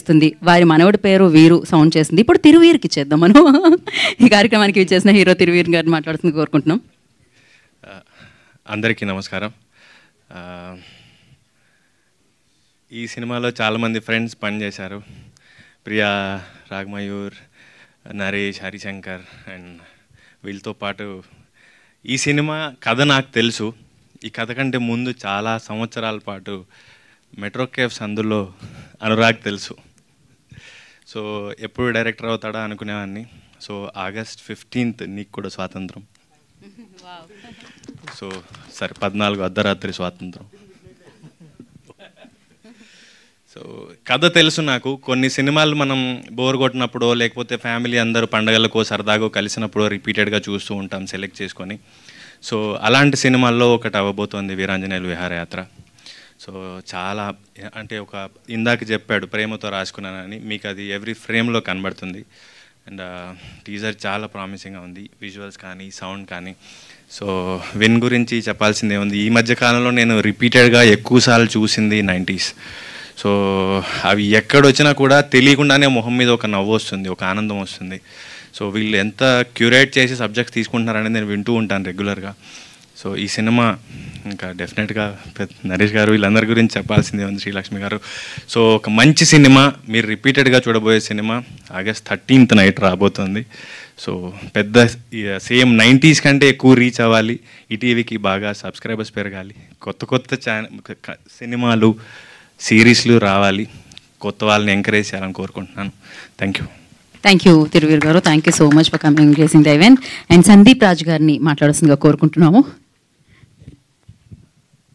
చేస్తుంది, వారి మనవడి పేరు వీరు సౌండ్ చేస్తుంది. ఇప్పుడు తిరువీర్కి ఇచ్చేద్దాం మనం. ఈ కార్యక్రమానికి ఇచ్చేసిన హీరో తిరువీర్ గారిని మాట్లాడుతుంది కోరుకుంటున్నాం. అందరికీ నమస్కారం. ఈ సినిమాలో చాలామంది ఫ్రెండ్స్ పనిచేశారు. ప్రియా, రాగమయూర్, నరేష్, హరిశంకర్ అండ్ వీళ్ళతో పాటు ఈ సినిమా కథ నాకు తెలుసు. ఈ కథ కంటే ముందు చాలా సంవత్సరాల పాటు మెట్రో కేవ్స్ అందులో అనురాగ్ తెలుసు. సో ఎప్పుడు డైరెక్టర్ అవుతాడా అనుకునేవాడిని. సో August 15th నీకు కూడా స్వాతంత్రం. సో సరే 14 అర్ధరాత్రి స్వాతంత్రం. సో కథ తెలుసు నాకు. కొన్ని సినిమాలు మనం బోర్ కొట్టినప్పుడు లేకపోతే ఫ్యామిలీ అందరూ పండగలకో సరదాగో కలిసినప్పుడు రిపీటెడ్గా చూస్తూ ఉంటాం సెలెక్ట్ చేసుకొని. సో అలాంటి సినిమాల్లో ఒకటి అవ్వబోతోంది వీరాంజనేయులు విహారయాత్ర. సో చాలా అంటే ఒక ఇందాక చెప్పాడు ప్రేమతో రాసుకున్నానని, మీకు అది ఎవ్రీ ఫ్రేమ్లో కనబడుతుంది. అండ్ టీజర్ చాలా ప్రామిసింగ్గా ఉంది, విజువల్స్ కానీ సౌండ్ కానీ. సో విన్ గురించి చెప్పాల్సిందే ఉంది. ఈ మధ్యకాలంలో నేను రిపీటెడ్గా ఎక్కువసార్లు చూసింది 90s. సో అవి ఎక్కడొచ్చినా కూడా తెలియకుండానే మొహం మీద ఒక నవ్వు వస్తుంది, ఒక ఆనందం వస్తుంది. సో వీళ్ళు ఎంత క్యూరేట్ చేసి సబ్జెక్ట్స్ తీసుకుంటున్నారనేది నేను వింటూ ఉంటాను రెగ్యులర్గా. సో ఈ సినిమా ఇంకా డెఫినెట్గా నరేష్ గారు వీళ్ళందరి గురించి చెప్పాల్సిందే ఉంది, శ్రీలక్ష్మి గారు. సో ఒక మంచి సినిమా, మీరు రిపీటెడ్గా చూడబోయే సినిమా August 13th నైట్ రాబోతుంది. సో పెద్ద సేమ్ 90s కంటే ఎక్కువ రీచ్ అవ్వాలి, ఈటీవీకి బాగా సబ్స్క్రైబర్స్ పెరగాలి, కొత్త సినిమాలు సిరీస్లు రావాలి, కొత్త వాళ్ళని ఎంకరేజ్ చేయాలని కోరుకుంటున్నాను. థ్యాంక్ యూ తిరువీర్ గారు. Thank you so much for coming chasing the event. And Sandeep Raj గారిని మాట్లాడాల్సిందిగా కోరుకుంటున్నాము.